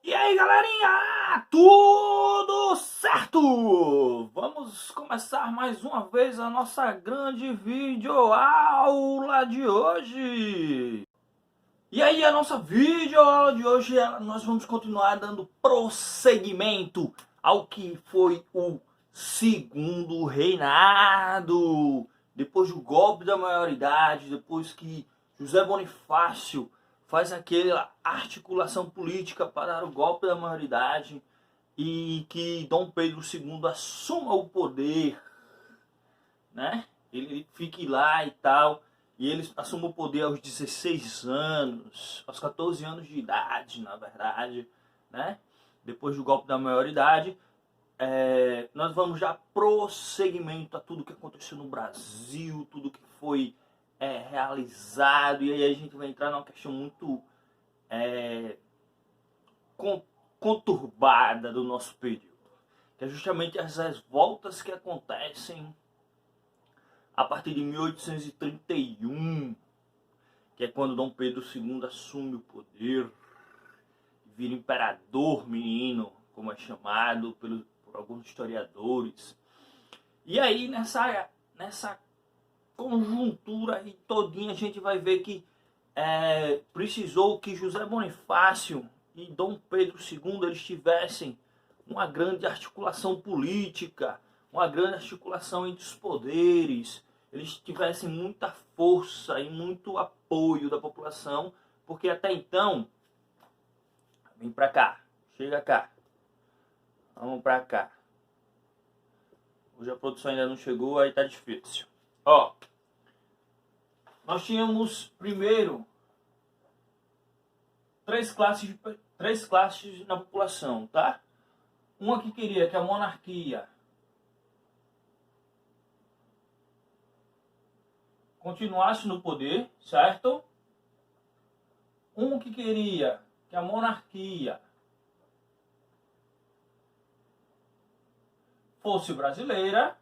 E aí, galerinha, tudo certo? Vamos começar mais uma vez a nossa grande videoaula de hoje. E aí, a nossa videoaula de hoje, nós vamos continuar dando prosseguimento ao que foi o segundo reinado. Depois do golpe da maioridade, depois que José Bonifácio faz aquela articulação política para dar o golpe da maioridade e que Dom Pedro II assuma o poder, né? Ele fique lá e tal. E ele assume o poder aos 16 anos, aos 14 anos de idade, na verdade, né? Depois do golpe da maioridade. Nós vamos dar prosseguimento a tudo que aconteceu no Brasil, tudo que foi realizado. E aí a gente vai entrar numa questão muito é, conturbada do nosso período, que é justamente as revoltas que acontecem a partir de 1831, que é quando Dom Pedro II assume o poder, vira imperador menino, como é chamado por alguns historiadores. E aí nessa conjuntura aí todinha a gente vai ver que precisou que José Bonifácio e Dom Pedro II eles tivessem uma grande articulação política, uma grande articulação entre os poderes, eles tivessem muita força e muito apoio da população, porque até então, vem pra cá, chega cá, vamos pra cá. Hoje a produção ainda não chegou, aí tá difícil. Ó, nós tínhamos primeiro três classes na população, tá? Uma que queria que a monarquia continuasse no poder, certo? Um que queria que a monarquia fosse brasileira.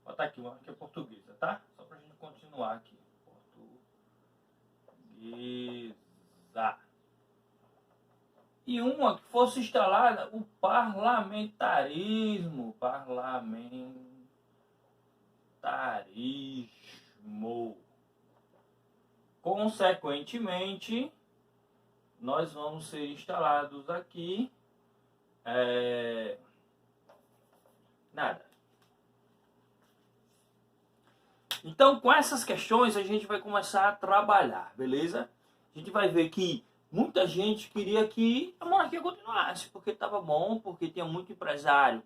Vou botar aqui, uma que é portuguesa, tá? Só pra gente continuar aqui. Portuguesa. E uma que fosse instalada o parlamentarismo. Parlamentarismo. Consequentemente, nós vamos ser instalados aqui. Nada. Então, com essas questões, a gente vai começar a trabalhar, beleza? A gente vai ver que muita gente queria que a monarquia continuasse, porque estava bom, porque tinha muito empresário,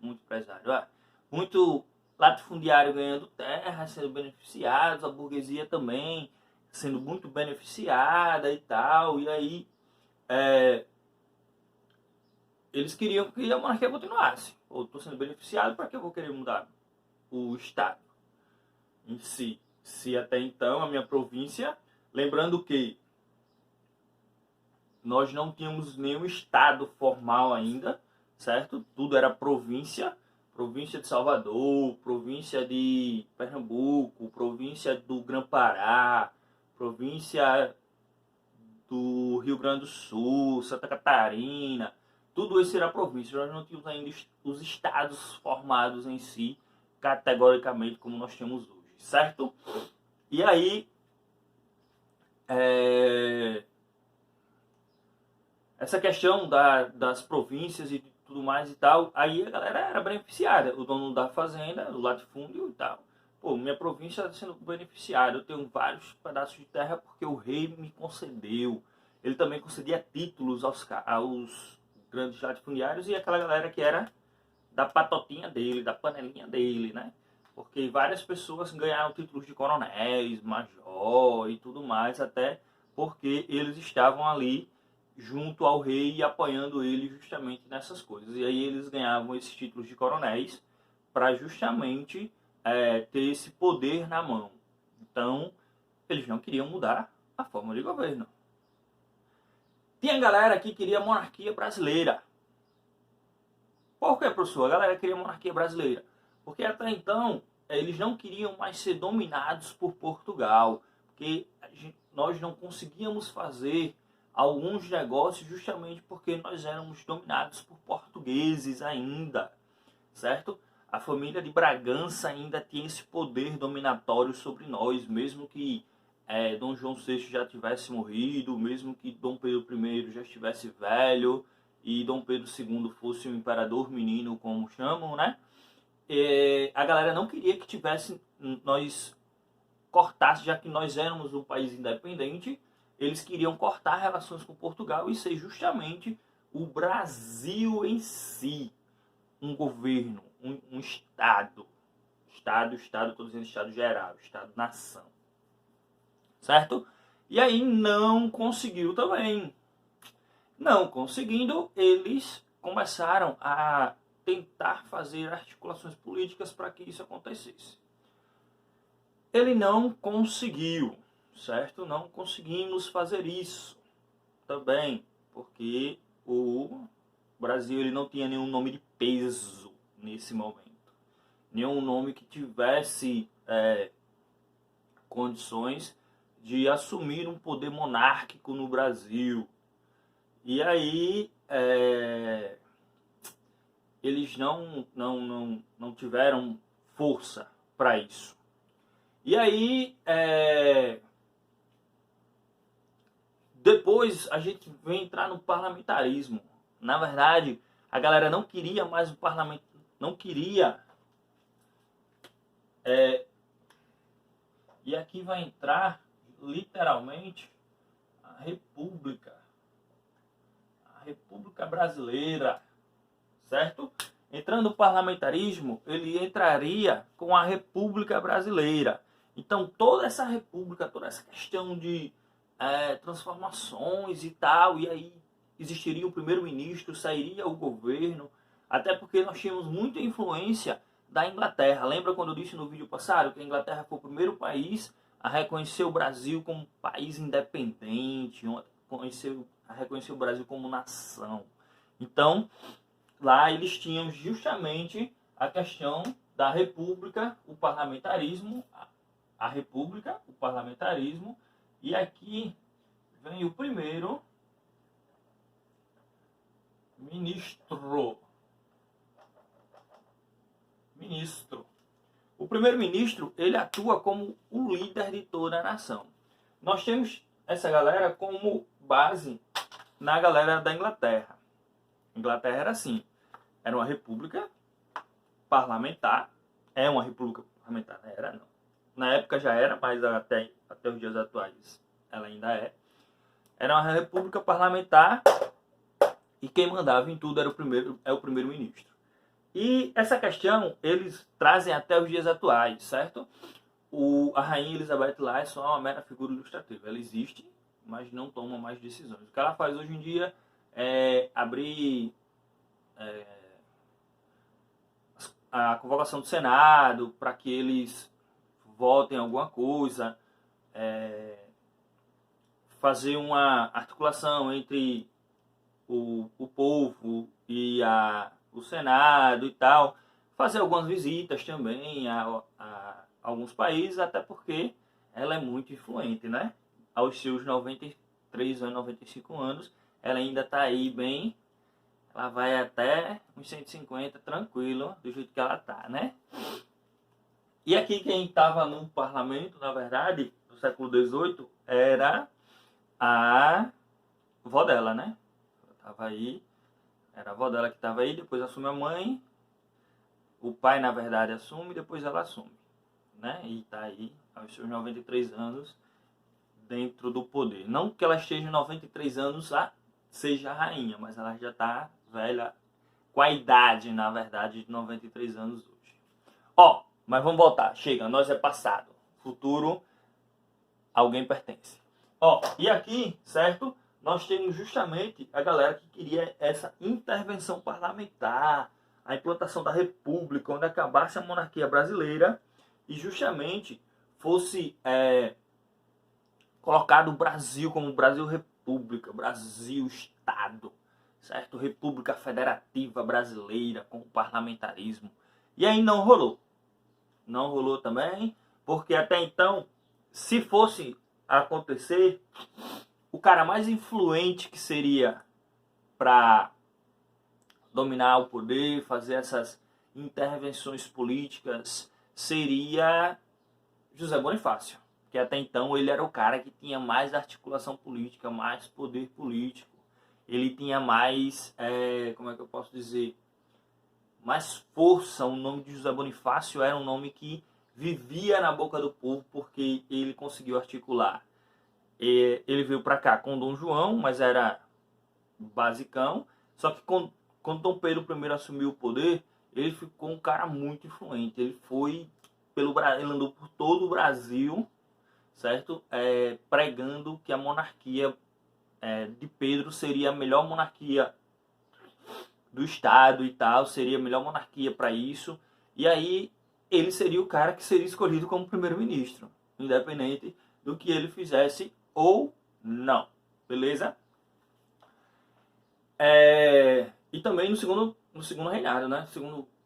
muito latifundiário ganhando terra, sendo beneficiados, a burguesia também sendo muito beneficiada e tal, e aí eles queriam que a monarquia continuasse. Ou estou sendo beneficiado, para que eu vou querer mudar o Estado em si? Se até então a minha província, lembrando que nós não tínhamos nenhum estado formal ainda, certo? Tudo era província, província de Salvador, província de Pernambuco, província do Grã-Pará, província do Rio Grande do Sul, Santa Catarina, tudo isso era província. Nós não tínhamos ainda os estados formados em si, categoricamente como nós temos hoje, certo? E aí, essa questão das províncias e tudo mais e tal, aí a galera era beneficiada, o dono da fazenda, do latifúndio e tal. Pô, minha província está sendo beneficiada, eu tenho vários pedaços de terra porque o rei me concedeu. Ele também concedia títulos aos grandes latifundiários e aquela galera que era da patotinha dele, da panelinha dele, né? Porque várias pessoas ganharam títulos de coronéis, major e tudo mais, até porque eles estavam ali junto ao rei e apoiando ele justamente nessas coisas. E aí eles ganhavam esses títulos de coronéis para justamente ter esse poder na mão. Então, eles não queriam mudar a forma de governo. Tinha galera que queria monarquia brasileira. Por que, professor? A galera queria monarquia brasileira. Porque até então eles não queriam mais ser dominados por Portugal, porque nós não conseguíamos fazer alguns negócios justamente porque nós éramos dominados por portugueses ainda, certo? A família de Bragança ainda tinha esse poder dominatório sobre nós, mesmo que Dom João VI já tivesse morrido, mesmo que Dom Pedro I já estivesse velho e Dom Pedro II fosse um imperador menino, como chamam, né? A galera não queria que tivesse nós cortasse, já que nós éramos um país independente, eles queriam cortar relações com Portugal e ser justamente o Brasil em si, um governo, um Estado, estou dizendo Estado geral, Estado-nação, certo? E aí não conseguiu também. Não conseguindo, eles começaram a tentar fazer articulações políticas para que isso acontecesse. Ele não conseguiu, certo? Não conseguimos fazer isso também, porque o Brasil ele não tinha nenhum nome de peso nesse momento. Nenhum nome que tivesse condições de assumir um poder monárquico no Brasil. E aí eles não tiveram força para isso. E aí depois a gente vem entrar no parlamentarismo. Na verdade, a galera não queria mais o parlamento, não queria. E aqui vai entrar literalmente a República Brasileira, certo? Entrando no parlamentarismo, ele entraria com a República Brasileira. Então toda essa república, toda essa questão de transformações e tal, e aí existiria o primeiro-ministro, sairia o governo, até porque nós tínhamos muita influência da Inglaterra. Lembra quando eu disse no vídeo passado que a Inglaterra foi o primeiro país a reconhecer o Brasil como país independente, a reconhecer o Brasil como nação? Então, lá eles tinham justamente a questão da república, o parlamentarismo, a república, o parlamentarismo, e aqui vem o primeiro ministro. O primeiro-ministro, ele atua como o líder de toda a nação. Nós temos essa galera como base na galera da Inglaterra. A Inglaterra era assim, era uma república parlamentar, é uma república parlamentar, não era não. Na época já era, mas até os dias atuais ela ainda é. Era uma república parlamentar e quem mandava em tudo era o primeiro-ministro. E essa questão eles trazem até os dias atuais, certo? A rainha Elizabeth lá é só uma mera figura ilustrativa. Ela existe, mas não toma mais decisões. O que ela faz hoje em dia é abrir a convocação do Senado para que eles votem alguma coisa, fazer uma articulação entre o povo e o Senado e tal, fazer algumas visitas também a alguns países, até porque ela é muito influente, né? Aos seus 93 anos, 95 anos, ela ainda está aí bem, ela vai até uns 150 tranquilo, do jeito que ela tá, né? E aqui quem estava no parlamento, na verdade, no século XVIII, era a avó dela, né? Tava aí, era a avó dela que estava aí, depois assume a mãe, o pai, na verdade, assume, depois ela assume, né? E tá aí, aos seus 93 anos, dentro do poder. Não que ela esteja 93 anos, seja a rainha, mas ela já tá velha, com a idade, na verdade, de 93 anos hoje. Mas vamos voltar, chega, nós é passado, futuro, alguém pertence. E aqui, certo? Nós temos justamente a galera que queria essa intervenção parlamentar, a implantação da república, onde acabasse a monarquia brasileira e justamente fosse colocado o Brasil como Brasil República, Brasil Estado, certo? República Federativa Brasileira com o parlamentarismo. E aí não rolou. não rolou também, porque até então, se fosse acontecer, o cara mais influente que seria para dominar o poder, fazer essas intervenções políticas, seria José Bonifácio, que até então ele era o cara que tinha mais articulação política, mais poder político, ele tinha mais, como é que eu posso dizer, mais força. O nome de José Bonifácio era um nome que vivia na boca do povo, porque ele conseguiu articular. Ele veio para cá com Dom João, mas era basicão, só que quando Dom Pedro I assumiu o poder, ele ficou um cara muito influente. Ele foi ele andou por todo o Brasil, certo? Pregando que a monarquia de Pedro seria a melhor monarquia do Estado e tal, seria a melhor monarquia para isso. E aí ele seria o cara que seria escolhido como primeiro-ministro, independente do que ele fizesse ou não. Beleza? E também no segundo reinado, né?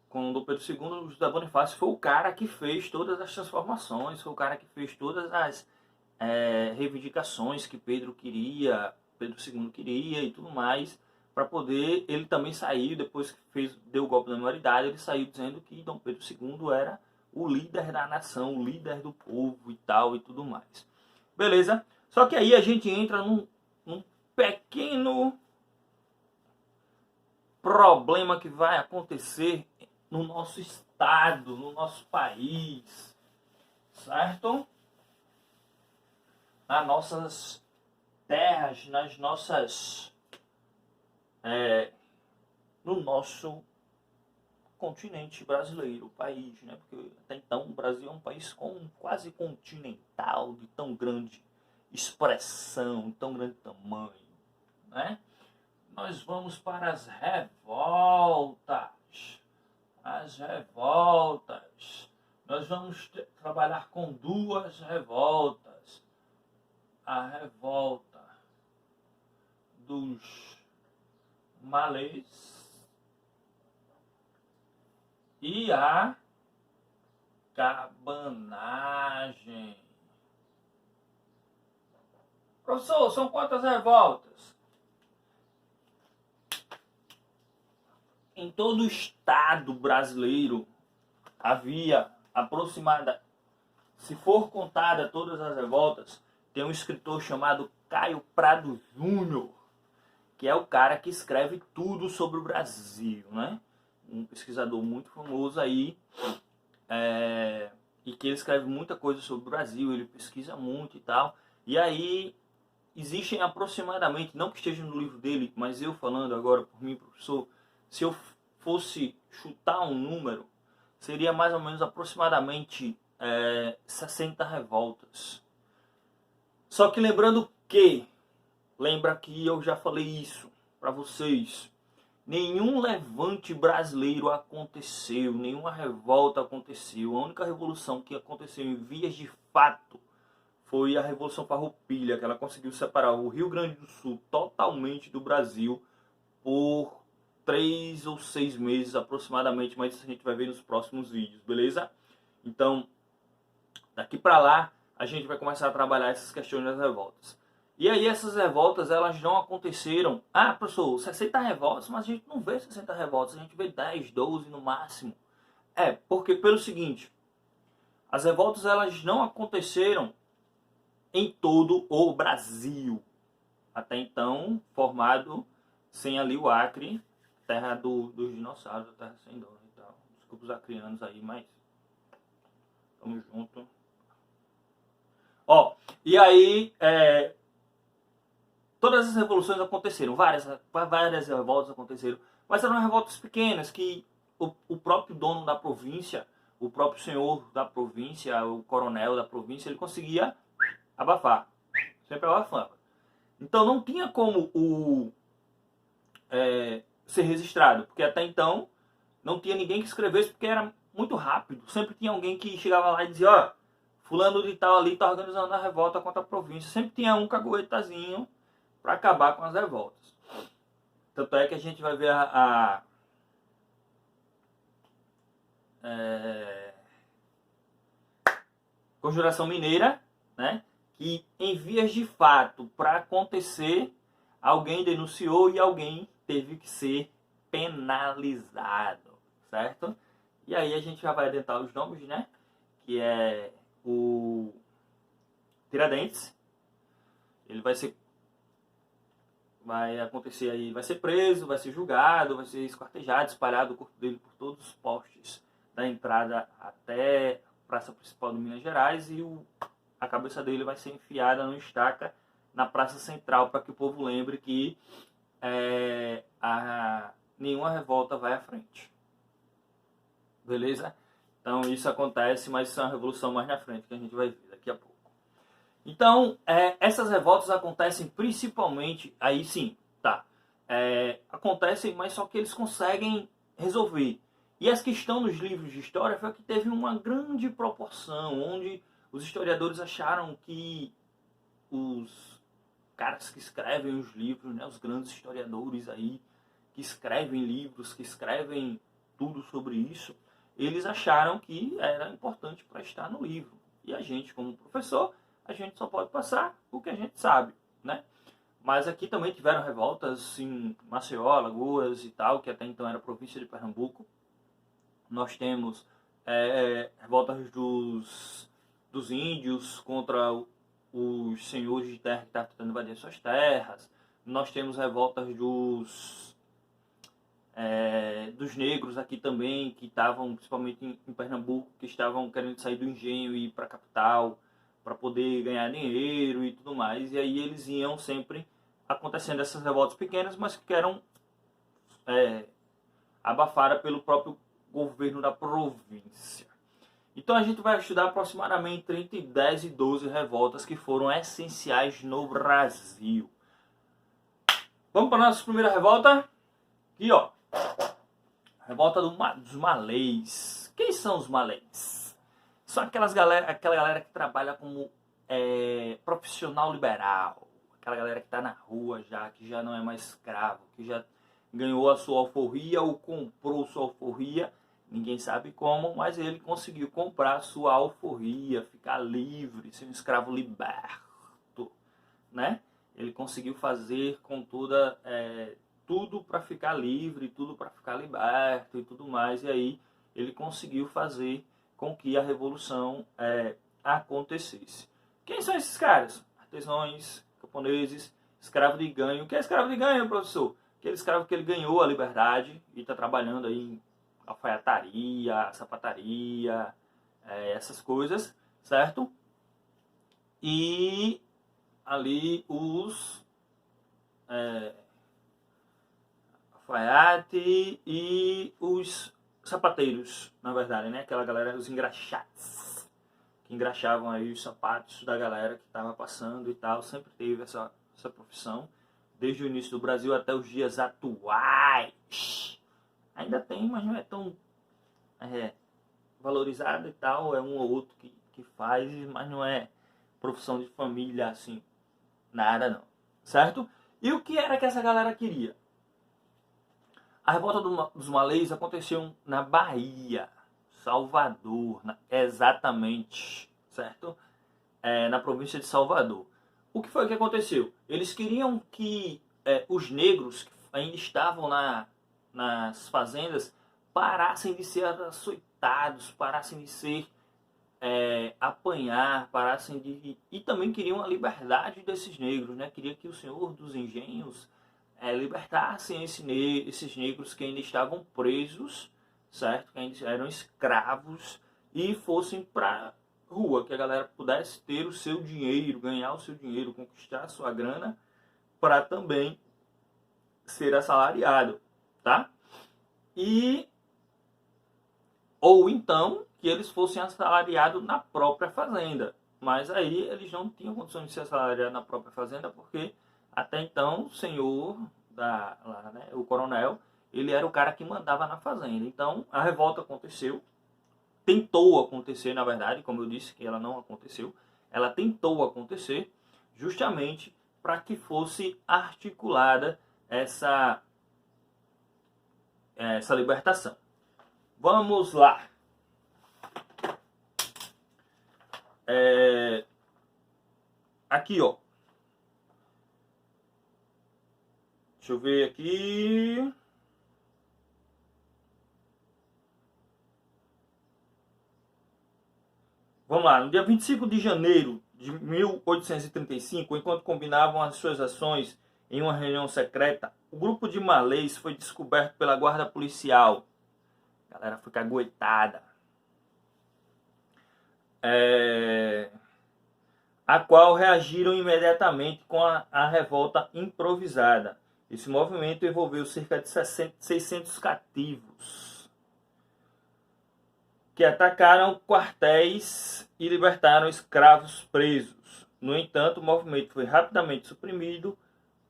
Com Dom Pedro II, José Bonifácio foi o cara que fez todas as transformações, foi o cara que fez todas as reivindicações que Pedro II queria e tudo mais, para poder. Ele também saiu, depois que deu o golpe da maioridade, ele saiu dizendo que Dom Pedro II era o líder da nação, o líder do povo e tal e tudo mais. Beleza? Só que aí a gente entra num pequeno problema que vai acontecer no nosso estado, no nosso país, certo? Nas nossas terras, nas nossas... no nosso continente brasileiro, o país, né? Porque até então o Brasil é um país quase continental, de tão grande expressão, tão grande tamanho, né? Nós vamos para as revoltas. As revoltas. Nós vamos trabalhar com duas revoltas. A revolta dos malês e a cabanagem. Professor, são quantas revoltas? Em todo o estado brasileiro havia aproximada, se for contada todas as revoltas, tem um escritor chamado Caio Prado Júnior, que é o cara que escreve tudo sobre o Brasil, né? Um pesquisador muito famoso aí, e que ele escreve muita coisa sobre o Brasil, ele pesquisa muito e tal. E aí existem aproximadamente, não que esteja no livro dele, mas eu falando agora por mim, professor, se eu fosse chutar um número, seria mais ou menos aproximadamente 60 revoltas. Só que lembra que eu já falei isso para vocês, nenhum levante brasileiro aconteceu, nenhuma revolta aconteceu. A única revolução que aconteceu em vias de fato foi a Revolução Farroupilha, que ela conseguiu separar o Rio Grande do Sul totalmente do Brasil por 3 ou 6 meses aproximadamente, mas isso a gente vai ver nos próximos vídeos, beleza? Então, daqui para lá, a gente vai começar a trabalhar essas questões das revoltas. E aí essas revoltas, elas não aconteceram. Ah, professor, 60 revoltas, mas a gente não vê 60 revoltas, a gente vê 10, 12 no máximo. Porque pelo seguinte, as revoltas, elas não aconteceram em todo o Brasil. Até então, formado sem ali o Acre, terra dos dinossauros, terra sem dono e tal. Desculpa os acrianos aí, mas tamo junto. E aí, todas as revoluções aconteceram, várias revoltas aconteceram, mas eram revoltas pequenas que o próprio dono da província, o próprio senhor da província, o coronel da província, ele conseguia abafar, sempre abafava. Então não tinha como ser registrado, porque até então não tinha ninguém que escrevesse, porque era muito rápido. Sempre tinha alguém que chegava lá e dizia, ó, fulano de tal ali tá organizando a revolta contra a província. Sempre tinha um caguetazinho para acabar com as revoltas. Tanto é que a gente vai ver Conjuração Mineira, né? Que em vias de fato, para acontecer, alguém denunciou e alguém teve que ser penalizado, certo? E aí a gente já vai adentrar os nomes, né? Que é o Tiradentes. Ele vai acontecer aí, vai ser preso, vai ser julgado, vai ser esquartejado, espalhado o corpo dele por todos os postes da entrada até a praça principal de Minas Gerais e a cabeça dele vai ser enfiada no estaca na praça central para que o povo lembre que nenhuma revolta vai à frente. Beleza? Então isso acontece, mas isso é uma revolução mais na frente que a gente vai ver daqui a pouco. Então, essas revoltas acontecem principalmente, aí sim, tá, acontecem, mas só que eles conseguem resolver. E as que estão nos livros de história foi que teve uma grande proporção, onde os historiadores acharam que os caras que escrevem os livros, né, os grandes historiadores aí, que escrevem livros, que escrevem tudo sobre isso, eles acharam que era importante para estar no livro. E a gente, como professor, a gente só pode passar o que a gente sabe, né? Mas aqui também tiveram revoltas em Maceió, Alagoas e tal, que até então era província de Pernambuco. Nós temos revoltas dos índios contra os senhores de terra que estavam tentando invadir suas terras. Nós temos revoltas dos negros aqui também, que estavam, principalmente em Pernambuco, que estavam querendo sair do engenho e ir para a capital para poder ganhar dinheiro e tudo mais. E aí eles iam sempre acontecendo essas revoltas pequenas, mas que eram abafadas pelo próprio governo da província. Então a gente vai estudar aproximadamente entre 10 e 12 revoltas que foram essenciais no Brasil. Vamos para a nossa primeira revolta? Aqui, ó. Revolta dos malês. Quem são os malês? São aquela galera que trabalha como profissional liberal. Aquela galera que está na rua já, que já não é mais escravo, que já ganhou a sua alforria ou comprou sua alforria. Ninguém sabe como, mas ele conseguiu comprar a sua alforria, ficar livre, ser um escravo liberto, né? Ele conseguiu fazer com tudo para ficar livre, tudo para ficar liberto e tudo mais. E aí ele conseguiu fazer com que a revolução acontecesse. Quem são esses caras? Artesãos, camponeses, escravo de ganho. O que é escravo de ganho, professor? Aquele escravo que ele ganhou a liberdade e está trabalhando aí em alfaiataria, sapataria, essas coisas, certo? E ali os alfaiate e os sapateiros, na verdade, né? Aquela galera, os engraxates, que engraxavam aí os sapatos da galera que estava passando e tal. Sempre teve essa profissão, desde o início do Brasil até os dias atuais. Ainda tem, mas não é tão valorizado e tal. É um ou outro que faz, mas não é profissão de família assim, nada não, certo? E o que era que essa galera queria? A revolta dos malês aconteceu na Bahia, Salvador, exatamente, certo? Na província de Salvador. O que foi que aconteceu? Eles queriam que os negros que ainda estavam nas fazendas parassem de ser açoitados, parassem de ser apanhar, parassem de... E também queriam a liberdade desses negros, né? Queria que o senhor dos engenhos libertassem esses negros que ainda estavam presos, certo? Que ainda eram escravos e fossem para rua, que a galera pudesse ter o seu dinheiro, ganhar o seu dinheiro, conquistar a sua grana para também ser assalariado, tá? Ou então que eles fossem assalariados na própria fazenda. Mas aí eles não tinham condições de ser assalariados na própria fazenda porque até então o senhor, o coronel, ele era o cara que mandava na fazenda. Então a revolta aconteceu, tentou acontecer, na verdade, como eu disse que ela não aconteceu, ela tentou acontecer justamente para que fosse articulada essa libertação. Vamos lá. Aqui, ó. Deixa eu ver aqui. Vamos lá. No dia 25 de janeiro de 1835, enquanto combinavam as suas ações em uma reunião secreta, o grupo de malês foi descoberto pela guarda policial. A galera foi caguetada. A qual reagiram imediatamente com a revolta improvisada. Esse movimento envolveu cerca de 600 cativos, que atacaram quartéis e libertaram escravos presos. No entanto, o movimento foi rapidamente suprimido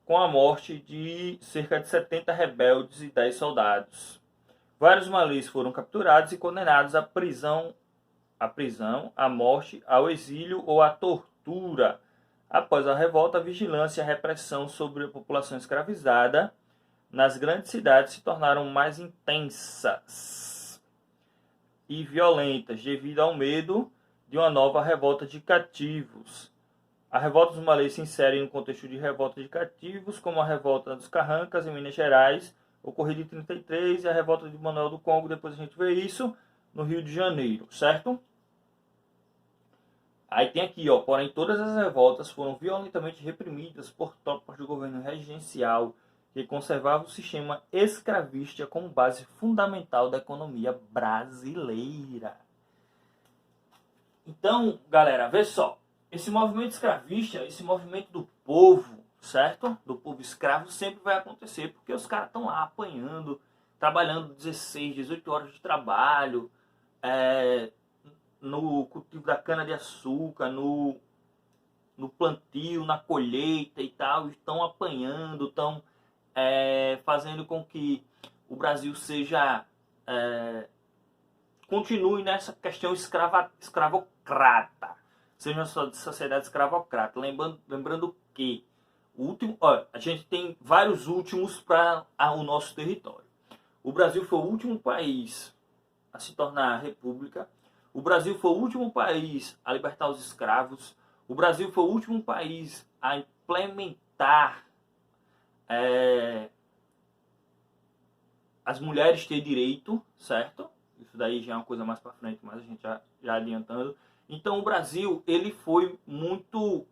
com a morte de cerca de 70 rebeldes e 10 soldados. Vários malês foram capturados e condenados à prisão, à morte, ao exílio ou à tortura. Após a revolta, a vigilância e a repressão sobre a população escravizada nas grandes cidades se tornaram mais intensas e violentas devido ao medo de uma nova revolta de cativos. A revolta dos malês se insere no contexto de revolta de cativos, como a revolta dos Carrancas em Minas Gerais, ocorrida em 33, e a revolta de Manuel do Congo, depois a gente vê isso, no Rio de Janeiro, certo? Aí tem aqui, ó, porém todas as revoltas foram violentamente reprimidas por tropas do governo regencial, que conservava o sistema escravista como base fundamental da economia brasileira. Então, galera, vê só, esse movimento escravista, esse movimento do povo, certo? Do povo escravo sempre vai acontecer, porque os caras estão lá apanhando, trabalhando 16, 18 horas de trabalho, no cultivo da cana-de-açúcar, no plantio, na colheita e tal, estão apanhando, estão fazendo com que o Brasil seja continue nessa questão escravocrata, seja uma sociedade escravocrata. Lembrando que a gente tem vários últimos para o nosso território. O Brasil foi o último país a se tornar república. O Brasil foi o último país a libertar os escravos. O Brasil foi o último país a implementar as mulheres ter direito, certo? Isso daí já é uma coisa mais para frente, mas a gente já adiantando. Então o Brasil ele foi muito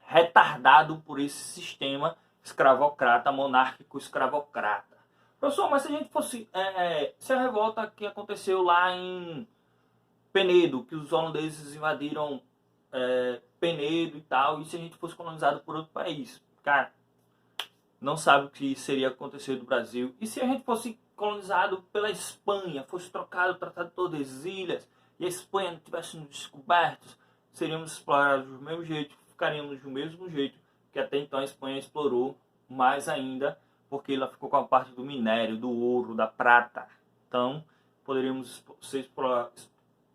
retardado por esse sistema escravocrata, monárquico escravocrata. Professor, mas se a gente fosse... se a revolta que aconteceu lá em Penedo, que os holandeses invadiram Penedo e tal, e se a gente fosse colonizado por outro país? Cara, não sabe o que seria acontecer do Brasil. E se a gente fosse colonizado pela Espanha, fosse trocado o Tratado de Tordesilhas, e a Espanha não tivesse nos descobertos, seríamos explorados do mesmo jeito, ficaríamos do mesmo jeito que até então a Espanha explorou, mais ainda, porque ela ficou com a parte do minério, do ouro, da prata. Então, poderíamos ser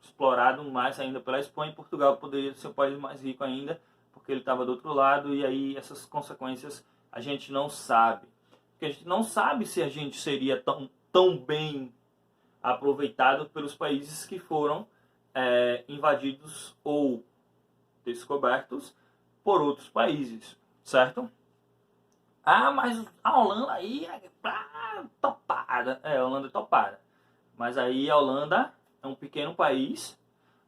explorados mais ainda pela Espanha, e Portugal poderia ser o país mais rico ainda, porque ele estava do outro lado, e aí essas consequências a gente não sabe. Porque a gente não sabe se a gente seria tão bem aproveitado pelos países que foram invadidos ou descobertos por outros países, certo? Ah, mas a Holanda aí é topada. A Holanda é topada. Mas aí a Holanda é um pequeno país,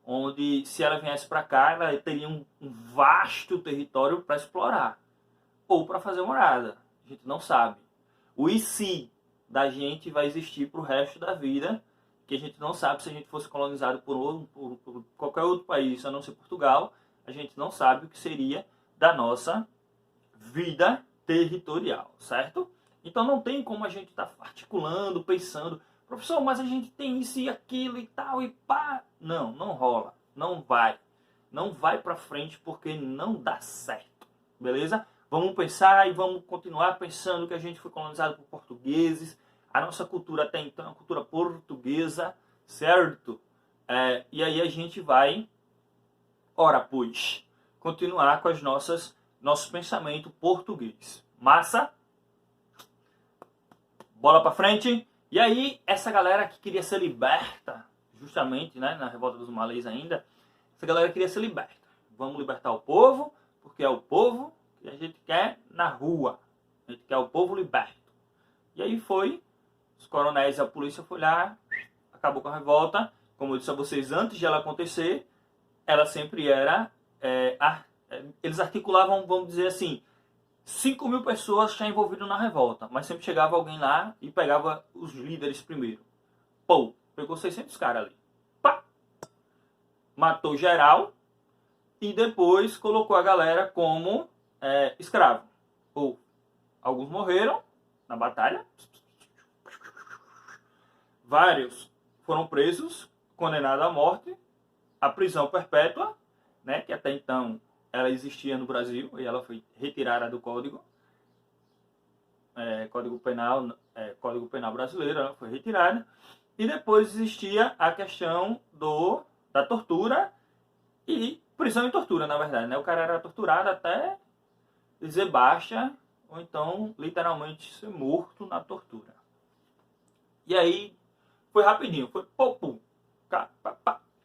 onde se ela viesse para cá, ela teria um vasto território para explorar. Ou para fazer morada. A gente não sabe. O e se da gente vai existir para o resto da vida, que a gente não sabe. Se a gente fosse colonizado por qualquer outro país, a não ser Portugal, a gente não sabe o que seria da nossa vida territorial, certo? Então não tem como a gente estar articulando, pensando, professor, mas a gente tem isso e aquilo e tal e pá. Não, não rola, não vai. Não vai para frente porque não dá certo, beleza? Vamos pensar e vamos continuar pensando que a gente foi colonizado por portugueses. A nossa cultura até então é uma cultura portuguesa, certo? E aí a gente vai, ora pois, continuar com as nosso pensamento português. Massa? Bola pra frente. E aí, essa galera que queria ser liberta, justamente, né, na revolta dos malês ainda, essa galera queria ser liberta. Vamos libertar o povo, porque é o povo que a gente quer na rua. A gente quer o povo liberto. E aí foi, os coronéis e a polícia foi lá, acabou com a revolta. Como eu disse a vocês, antes de ela acontecer, ela sempre era... eles articulavam, vamos dizer assim, 5.000 pessoas já envolvidas na revolta. Mas sempre chegava alguém lá e pegava os líderes primeiro. Pô, pegou 600 caras ali. Pá! Matou geral e depois colocou a galera como escravo. Ou alguns morreram na batalha. Vários foram presos, condenados à morte, à prisão perpétua, né, que até então ela existia no Brasil e ela foi retirada do Código Penal brasileiro, ela foi retirada. E depois existia a questão da tortura e prisão e tortura, na verdade, né? O cara era torturado até dizer basta, ou então literalmente ser morto na tortura. E aí foi rapidinho, foi pum,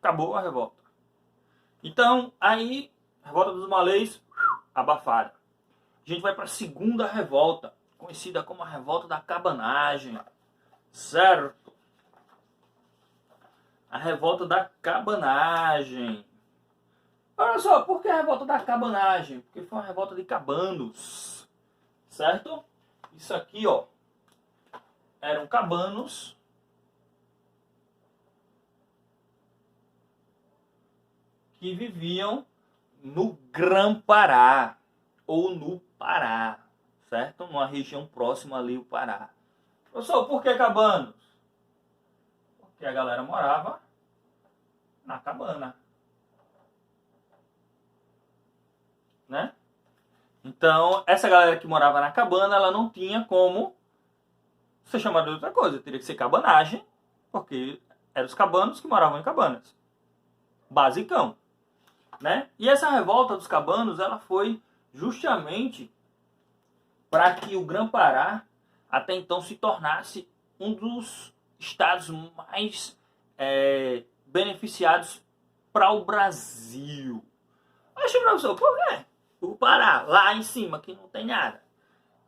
acabou a revolta. Então, aí, revolta dos malês, abafada. A gente vai para a segunda revolta, conhecida como a revolta da cabanagem, certo? A revolta da cabanagem. Olha só, por que a revolta da cabanagem? Porque foi uma revolta de cabanos, certo? Isso aqui, ó, eram cabanos que viviam no Grã-Pará ou no Pará, certo? Numa região próxima ali, o Pará. Professor, por que cabanos? Porque a galera morava na cabana, né? Então, essa galera que morava na cabana, ela não tinha como ser chamada de outra coisa. Teria que ser cabanagem, porque eram os cabanos que moravam em cabanas. Basicão, né? E essa revolta dos cabanos, ela foi justamente para que o Grã-Pará até então se tornasse um dos estados mais beneficiados para o Brasil. Oxe, professor, por quê? O Pará, lá em cima, que não tem nada.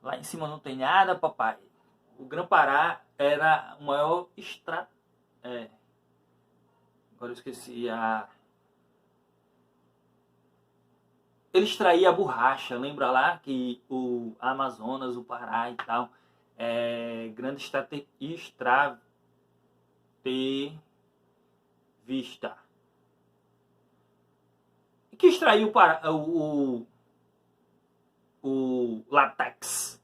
Lá em cima não tem nada, papai. O Grã-Pará era o maior agora eu esqueci a... Ele extraía a borracha, lembra lá que o Amazonas, o Pará e tal, grande extrativista. Que extraiu o látex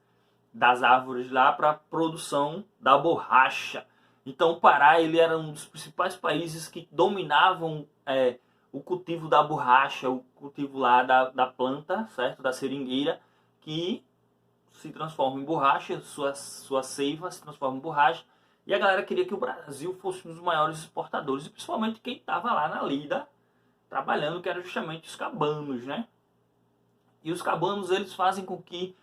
das árvores lá para produção da borracha. Então o Pará ele era um dos principais países que dominavam o cultivo da borracha, o cultivo lá da planta, certo? Da seringueira, que se transforma em borracha, sua seiva se transforma em borracha. E a galera queria que o Brasil fosse um dos maiores exportadores, e principalmente quem estava lá na lida trabalhando, que eram justamente os cabanos, né? E os cabanos, eles fazem com que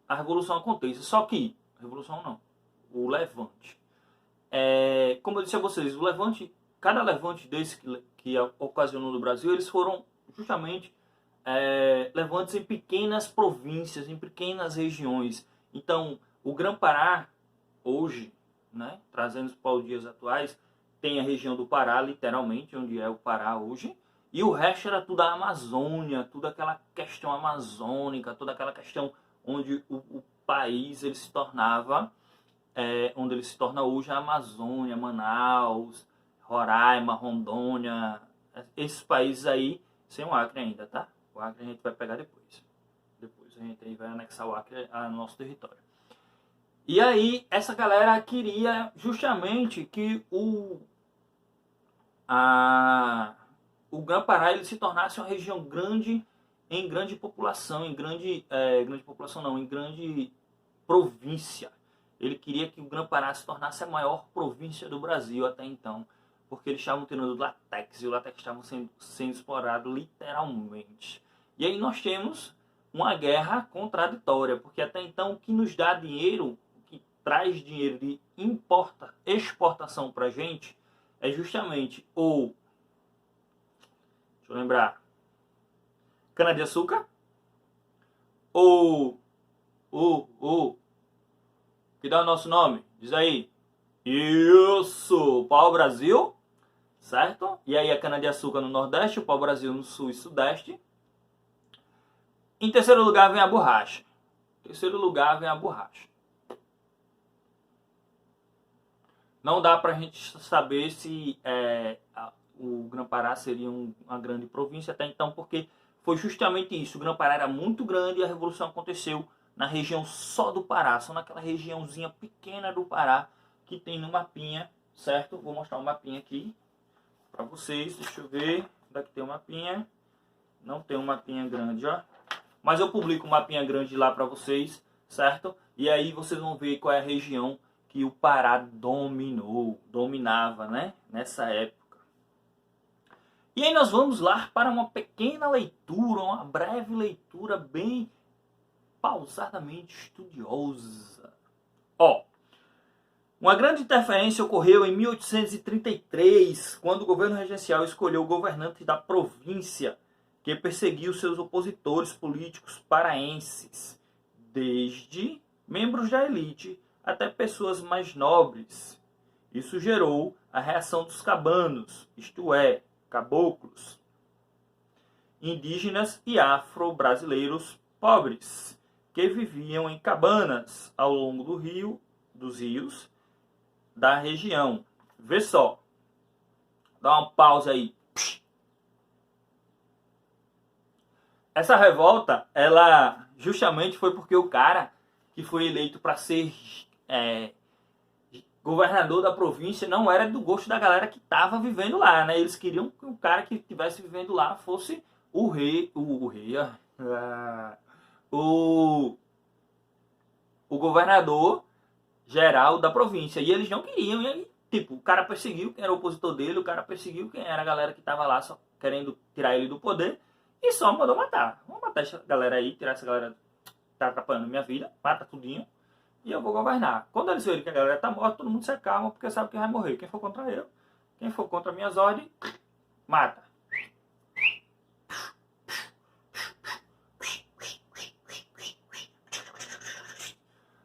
a revolução aconteça. Só que, revolução não, o levante. Como eu disse a vocês, o levante, cada levante desse que ocasionou no Brasil, eles foram justamente levantes em pequenas províncias, em pequenas regiões. Então, o Grã-Pará, hoje, né, trazendo para os dias atuais, tem a região do Pará, literalmente, onde é o Pará hoje, e o resto era tudo a Amazônia, toda aquela questão amazônica, toda aquela questão onde o país ele se tornava, onde ele se torna hoje a Amazônia, Manaus, Roraima, Rondônia, esses países aí, sem o Acre ainda, tá? O Acre a gente vai pegar depois. Depois a gente vai anexar o Acre ao nosso território. E aí, essa galera queria justamente que o Grã-Pará ele se tornasse uma região grande, em grande população, em grande província. Ele queria que o Grã-Pará se tornasse a maior província do Brasil até então, porque eles estavam tirando látex, e o látex estava sendo explorado literalmente. E aí nós temos uma guerra contraditória, porque até então o que nos dá dinheiro, o que traz dinheiro de exportação para a gente, é justamente ou lembrar. Cana-de-açúcar? Ou que dá o nosso nome? Diz aí. Isso! Pau-Brasil, certo? E aí a cana-de-açúcar no Nordeste, o pau-Brasil no Sul e Sudeste. Em terceiro lugar vem a borracha. Em terceiro lugar vem a borracha. Não dá pra gente saber se o Grã-Pará seria uma grande província até então, porque foi justamente isso. O Grã-Pará era muito grande e a Revolução aconteceu na região só do Pará, só naquela regiãozinha pequena do Pará que tem no mapinha, certo? Vou mostrar um mapinha aqui pra vocês. Deixa eu ver. Onde é que tem um mapinha? Não tem um mapinha grande, ó. Mas eu publico um mapinha grande lá pra vocês, certo? E aí vocês vão ver qual é a região que o Pará dominava, né? Nessa época. E aí nós vamos lá para uma pequena leitura, uma breve leitura bem pausadamente estudiosa. Ó, uma grande interferência ocorreu em 1833, quando o governo regencial escolheu o governante da província, que perseguiu seus opositores políticos paraenses, desde membros da elite até pessoas mais nobres. Isso gerou a reação dos cabanos, isto é, caboclos, indígenas e afro-brasileiros pobres, que viviam em cabanas ao longo dos rios da região. Vê só. Dá uma pausa aí. Essa revolta, ela justamente foi porque o cara que foi eleito para ser governador da província não era do gosto da galera que estava vivendo lá, né? Eles queriam que o cara que estivesse vivendo lá fosse o governador geral da província. E eles não queriam. E aí, tipo, o cara perseguiu quem era o opositor dele, o cara perseguiu quem era a galera que estava lá só querendo tirar ele do poder e só mandou matar. Vamos matar essa galera aí, tirar essa galera que tá atrapalhando minha vida, mata tudinho e eu vou governar. Quando eles verem que a galera tá morta, todo mundo se acalma porque sabe que vai morrer. Quem for contra eu, quem for contra minhas ordens, mata.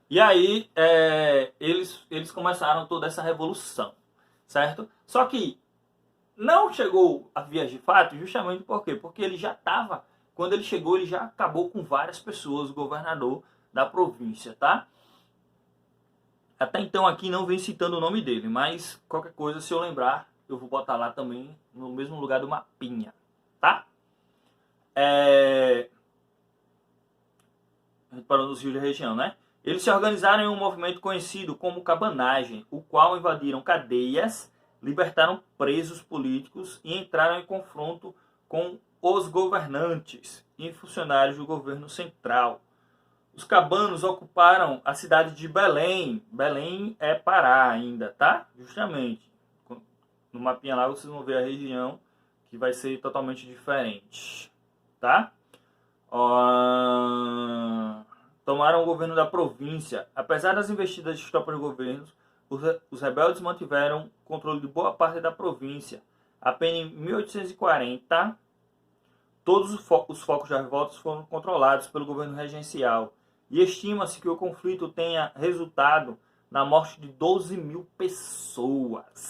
E aí eles começaram toda essa revolução, certo? Só que não chegou a vias de fato justamente por quê? Porque ele já estava, quando ele chegou, ele já acabou com várias pessoas, o governador da província, tá? Até então aqui não vem citando o nome dele, mas qualquer coisa, se eu lembrar, eu vou botar lá também, no mesmo lugar do mapinha, tá? A gente parou nos rios da região, né? Eles se organizaram em um movimento conhecido como cabanagem, o qual invadiram cadeias, libertaram presos políticos e entraram em confronto com os governantes e funcionários do governo central. Os cabanos ocuparam a cidade de Belém. Belém é Pará ainda, tá? Justamente. No mapinha lá vocês vão ver a região que vai ser totalmente diferente, tá? Tomaram o governo da província. Apesar das investidas de tropas do governo, os rebeldes mantiveram o controle de boa parte da província. Apenas em 1840, todos os focos da revolta foram controlados pelo governo regencial. E estima-se que o conflito tenha resultado na morte de 12 mil pessoas.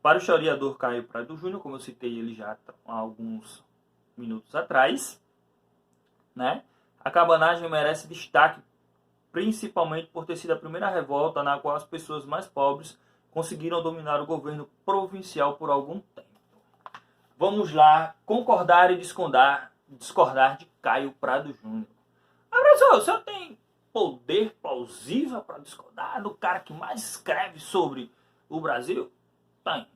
Para o historiador Caio Prado Júnior, como eu citei ele já há alguns minutos atrás, né? A cabanagem merece destaque, principalmente por ter sido a primeira revolta na qual as pessoas mais pobres conseguiram dominar o governo provincial por algum tempo. Vamos lá, concordar e discordar de Caio Prado Júnior. Professor, o senhor tem poder plausível para discordar do cara que mais escreve sobre o Brasil? Tem.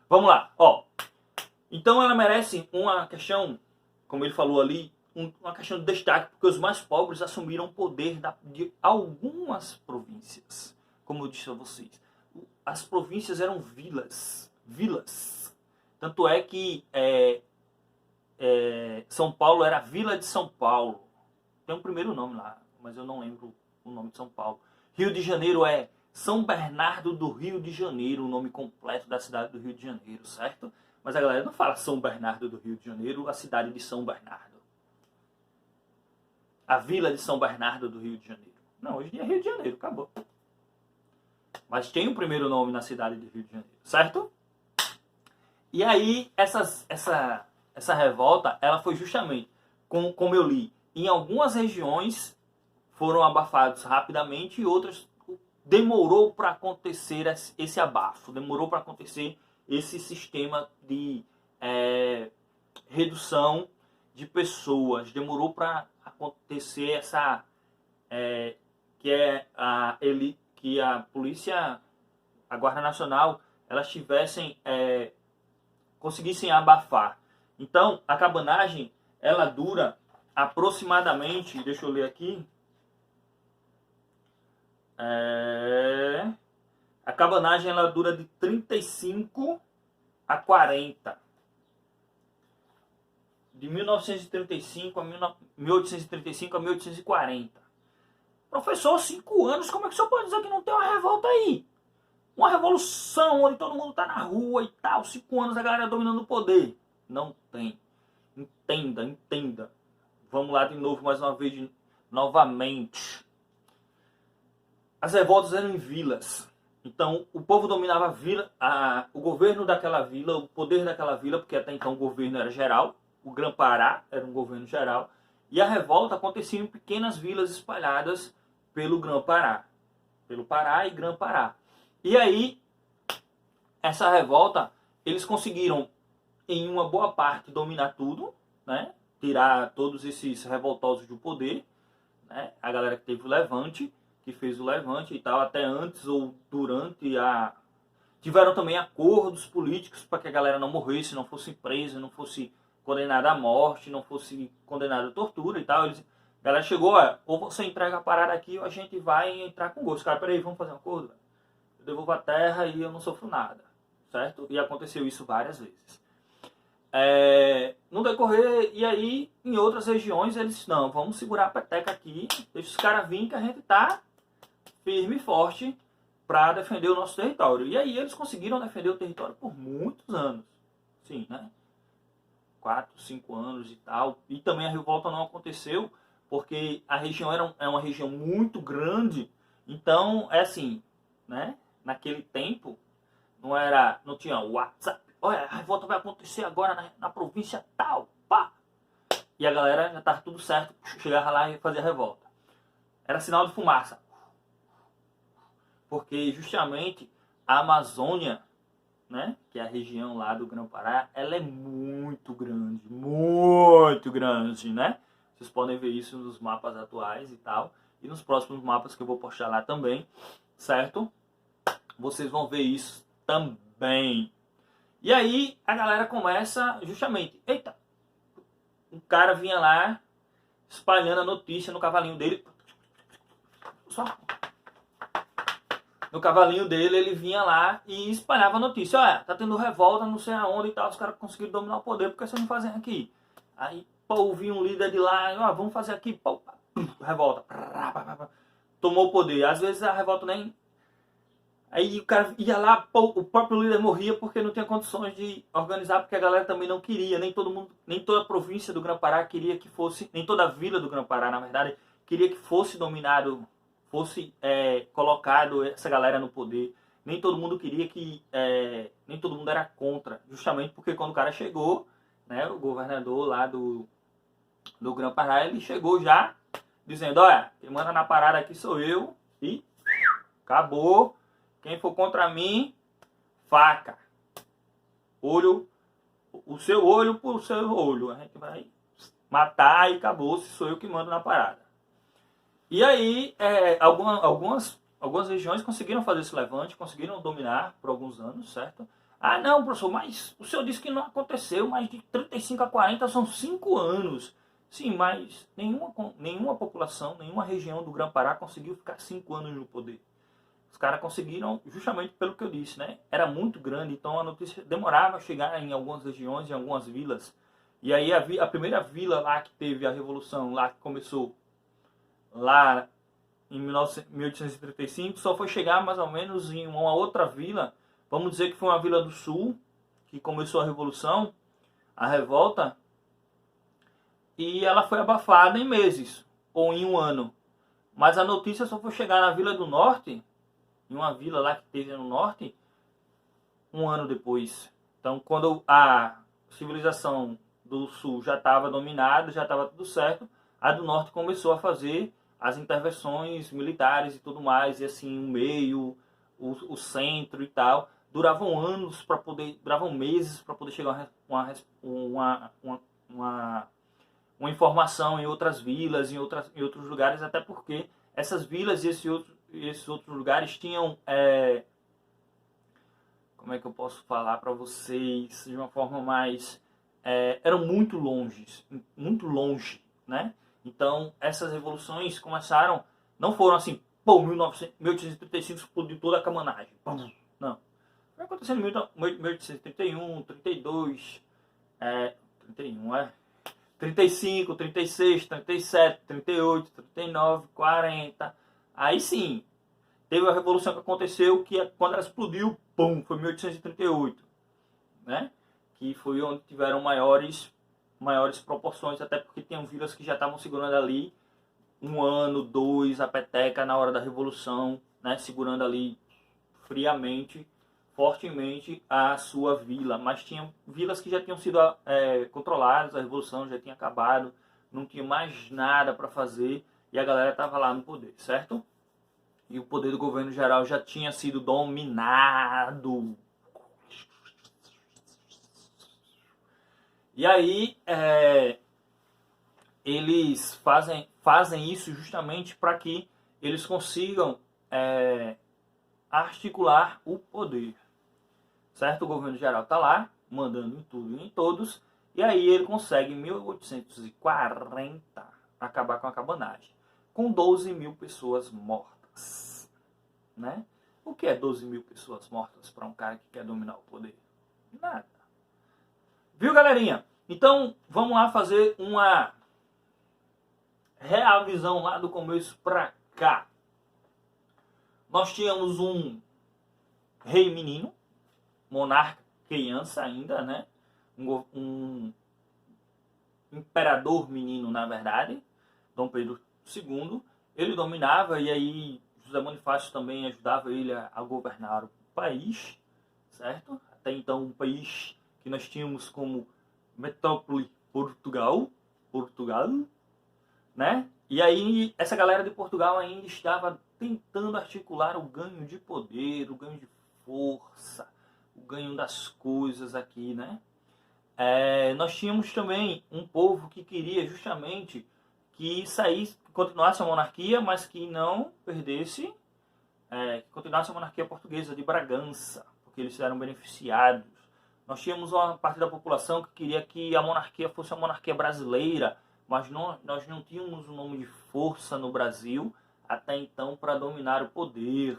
Vamos lá, ó. Então ela merece uma questão, como ele falou ali, uma questão de destaque, porque os mais pobres assumiram o poder de algumas províncias. Como eu disse a vocês, as províncias eram vilas. Tanto é que São Paulo era Vila de São Paulo. Tem um primeiro nome lá, mas eu não lembro o nome de São Paulo. Rio de Janeiro é São Bernardo do Rio de Janeiro, o nome completo da cidade do Rio de Janeiro, certo? Mas a galera não fala São Bernardo do Rio de Janeiro, a cidade de São Bernardo. A vila de São Bernardo do Rio de Janeiro. Não, hoje em dia é Rio de Janeiro, acabou. Mas tem o primeiro nome na cidade de Rio de Janeiro, certo? E aí, essa revolta, ela foi justamente, como eu li, em algumas regiões foram abafados rapidamente e outras demorou para acontecer esse abafo, demorou para acontecer esse sistema de redução de pessoas, demorou para acontecer essa que a polícia, a Guarda Nacional, elas conseguissem abafar. Então, a cabanagem, ela dura aproximadamente, deixa eu ler aqui, a cabanagem ela dura de 35 a 40. De 1935 a 1835 a 1840. Professor, 5 anos, como é que o senhor pode dizer que não tem uma revolta aí? Uma revolução onde todo mundo tá na rua e tal, 5 anos a galera dominando o poder. Não tem. Entenda. Vamos lá de novo, mais uma vez, novamente. As revoltas eram em vilas. Então, o povo dominava a vila, o governo daquela vila, o poder daquela vila, porque até então o governo era geral. O Grã-Pará era um governo geral. E a revolta acontecia em pequenas vilas espalhadas pelo Grã-Pará. Pelo Pará e Grã-Pará. E aí, essa revolta, eles conseguiram, em uma boa parte, dominar tudo, né? Tirar todos esses revoltosos do poder, né? A galera que teve o levante, que fez o levante e tal, até antes ou durante a... Tiveram também acordos políticos para que a galera não morresse, não fosse presa, não fosse condenada à morte, não fosse condenada à tortura e tal. A galera chegou, ou você entrega a parada aqui ou a gente vai entrar com gosto. Cara, peraí, vamos fazer um acordo, velho. Eu devolvo a terra e eu não sofro nada, certo? E aconteceu isso várias vezes. No decorrer, e aí, em outras regiões, eles, não, vamos segurar a peteca aqui, deixa os caras virem que a gente tá firme e forte para defender o nosso território. E aí eles conseguiram defender o território por muitos anos. Sim, né? 4, 5 anos e tal. E também a revolta não aconteceu porque a região é uma região muito grande. Então, é assim, né? Naquele tempo, não tinha WhatsApp. Olha, a revolta vai acontecer agora na província tal, pá. E a galera já estava tudo certo, chegava lá e fazia a revolta. Era sinal de fumaça. Porque justamente a Amazônia, né, que é a região lá do Grã-Pará, ela é muito grande, né? Vocês podem ver isso nos mapas atuais e tal, e nos próximos mapas que eu vou postar lá também, certo? Vocês vão ver isso também. E aí a galera começa justamente, eita, um cara vinha lá espalhando a notícia no cavalinho dele, no cavalinho dele, ele vinha lá e espalhava a notícia. Olha, tá tendo revolta, não sei aonde e tal, os caras conseguiram dominar o poder, porque vocês não fazem aqui? Aí, pô, vinha um líder de lá, vamos fazer aqui, pô, revolta. Tomou o poder. Às vezes a revolta nem... Aí o cara ia lá, pô, o próprio líder morria porque não tinha condições de organizar, porque a galera também não queria, nem todo mundo, nem toda a província do Grã-Pará queria que fosse, nem toda a vila do Grã-Pará, na verdade, queria que fosse dominado, fosse colocado essa galera no poder. Nem todo mundo queria que... nem todo mundo era contra. Justamente porque quando o cara chegou, né, o governador lá do Grã-Pará, ele chegou já dizendo, olha, quem manda na parada aqui sou eu e acabou. Quem for contra mim, faca. Olho, o seu olho por seu olho. A gente vai matar e acabou, se sou eu que mando na parada. E aí, algumas regiões conseguiram fazer esse levante, conseguiram dominar por alguns anos, certo? Ah, não, professor, mas o senhor disse que não aconteceu, mas de 35 a 40 são 5 anos. Sim, mas nenhuma população, nenhuma região do Grã-Pará conseguiu ficar 5 anos no poder. Os caras conseguiram justamente pelo que eu disse, né? Era muito grande, então a notícia demorava a chegar em algumas regiões, em algumas vilas. E aí a primeira vila lá que teve a revolução, lá que começou lá em 1835, só foi chegar mais ou menos em uma outra vila, vamos dizer que foi uma vila do sul, que começou a revolução, a revolta, e ela foi abafada em meses, ou em um ano. Mas a notícia só foi chegar na Vila do Norte, em uma vila lá que teve no norte, um ano depois. Então, quando a civilização do sul já estava dominada, já estava tudo certo, a do norte começou a fazer as intervenções militares e tudo mais, e assim, o meio, o centro e tal, duravam anos para poder, duravam meses para poder chegar uma informação em outras vilas, em outros lugares, até porque essas vilas e esses outros lugares tinham, como é que eu posso falar para vocês de uma forma mais, eram muito longe, né? Então essas revoluções começaram, não foram assim, pô, 1835 explodiu toda a camanagem, não. Foi acontecendo em 1831, 32, 31, 35, 36, 37, 38, 39, 40. Aí sim, teve a revolução que aconteceu, que quando ela explodiu, pum, foi 1838, né? Que foi onde tiveram maiores proporções, até porque tinham vilas que já estavam segurando ali um ano, dois, a peteca na hora da revolução, né? Segurando ali friamente, fortemente a sua vila, mas tinham vilas que já tinham sido controladas, a revolução já tinha acabado, não tinha mais nada para fazer e a galera estava lá no poder, certo? E o poder do governo geral já tinha sido dominado. E aí eles fazem isso justamente para que eles consigam articular o poder. Certo? O governo geral está lá, mandando em tudo e em todos, e aí ele consegue, em 1840, acabar com a cabanagem, com 12 mil pessoas mortas. Né? O que é 12 mil pessoas mortas para um cara que quer dominar o poder? Nada. Viu, galerinha? Então, vamos lá fazer uma reavisão lá do começo para cá. Nós tínhamos um rei menino, monarca criança ainda, né? Um imperador menino, na verdade, Dom Pedro II. Ele dominava e aí José Bonifácio também ajudava ele a governar o país, certo? Até então, um país que nós tínhamos como metrópole Portugal, né? E aí essa galera de Portugal ainda estava tentando articular o ganho de poder, o ganho de força, o ganho das coisas aqui, né? Nós tínhamos também um povo que queria justamente que saísse, continuasse a monarquia, mas que não perdesse, que continuasse a monarquia portuguesa de Bragança, porque eles eram beneficiados. Nós tínhamos uma parte da população que queria que a monarquia fosse a monarquia brasileira, mas nós não tínhamos um nome de força no Brasil até então para dominar o poder,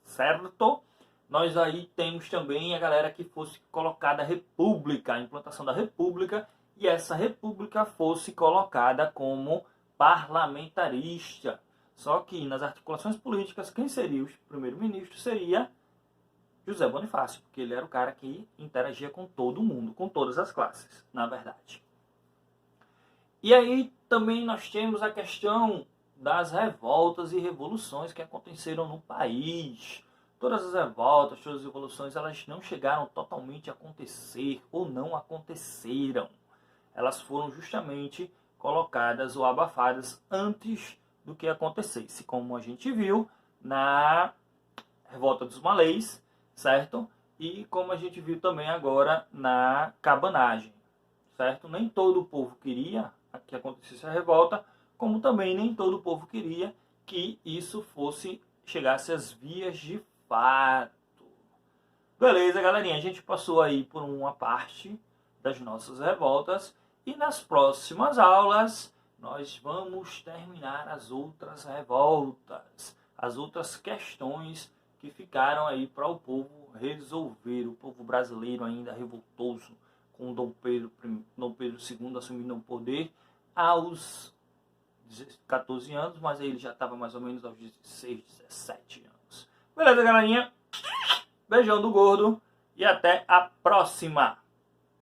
certo? Nós aí temos também a galera que fosse colocada a república, a implantação da república, e essa república fosse colocada como parlamentarista. Só que nas articulações políticas, quem seria o primeiro-ministro seria José Bonifácio, porque ele era o cara que interagia com todo mundo, com todas as classes, na verdade. E aí também nós temos a questão das revoltas e revoluções que aconteceram no país. Todas as revoltas, todas as revoluções, elas não chegaram totalmente a acontecer ou não aconteceram. Elas foram justamente colocadas ou abafadas antes do que acontecesse, como a gente viu na Revolta dos Malês, certo? E como a gente viu também agora na cabanagem, certo? Nem todo o povo queria que acontecesse a revolta, como também nem todo o povo queria que isso chegasse às vias de fato. Beleza, galerinha, a gente passou aí por uma parte das nossas revoltas e nas próximas aulas nós vamos terminar as outras revoltas, as outras questões que ficaram aí para o povo resolver, o povo brasileiro ainda revoltoso com Dom Pedro II assumindo o poder aos 14 anos, mas aí ele já estava mais ou menos aos 16, 17 anos. Beleza, galerinha? Beijão do gordo e até a próxima!